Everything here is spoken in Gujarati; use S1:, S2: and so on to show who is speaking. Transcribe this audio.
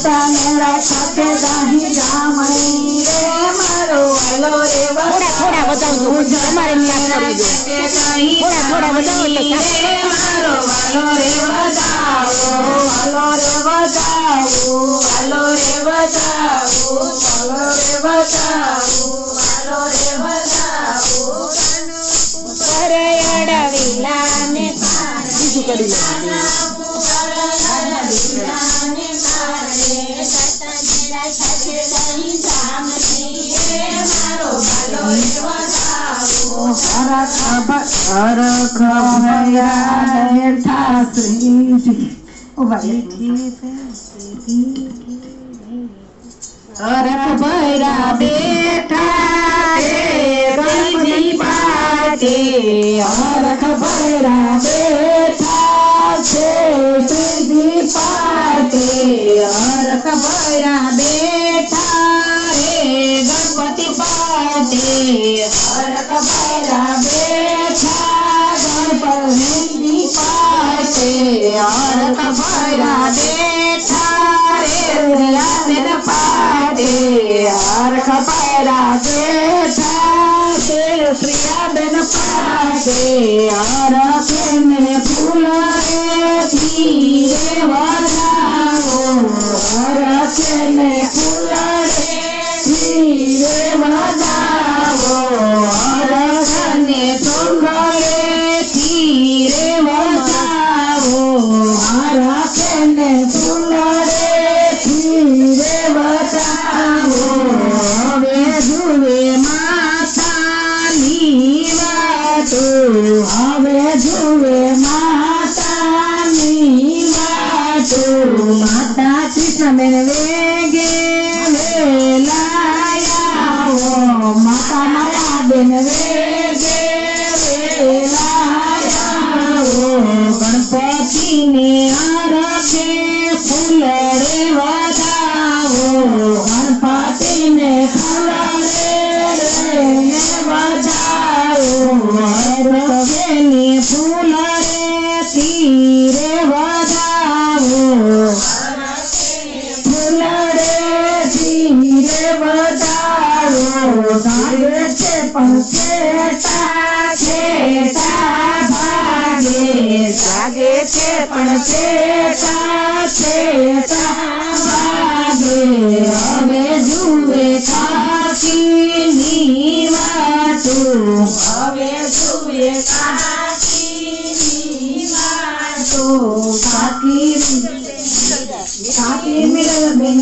S1: માતા મેરા સાથે ગાહી જામણી રે મારો વાલો રે
S2: થોડા બતાવજો તમારે થોડા થોડા બતાવો તો
S1: મારો વાલો રે બતાવો વાલો રે બતાવો વાલો રે બતાવો વાલો રે બતાવો વાલો રે બતાવો
S2: પર અડવિલા ને બીજું કરી
S1: હરખ ભૈરા બેઠા ગરીબી પાટે હરખ ભૈરા બેઠા છે શ્રીજી પાટે હરખ ભૈરા બેઠા રે ગણપતિ પાટે હરખ ભૈરા બેઠા ગણપતિ પાટે હરખ ભૈરા બેઠા રે રિયાબેન પાટે હરખ ભૈરા બેઠા છે પ્રિયાબેન પાટે હરખને ફૂલ રેથી રે વધાવો હરખને ફૂલ રેથી રે વધાવો હરખને ફૂલ રેથી રે વધાવો હરખને ફૂલ રેથી રે વધાવો હવે જુએ માતાની વાતો હવે જુએ માતાની વાતો માતા કૃષ્ણબેન વેગે વેલાયાઓ માતા માયાબેન વેગે વેલાયાઓ ગણપતિને આરખે ફૂલ રે વધાવો ગણપતિને ફૂલ રે વધાવો હરખને ફૂલ રેથી રે વધાવો ફૂલ રેથી રે વધાવો જાગે છે પણ છેટા છેટા ભાગે જાગે છે પણ છેટા છેટા ભાગે હવે જુએ કાકીની વાતો હવે જુએ કાકીની વાતો કાકી મિલનબેન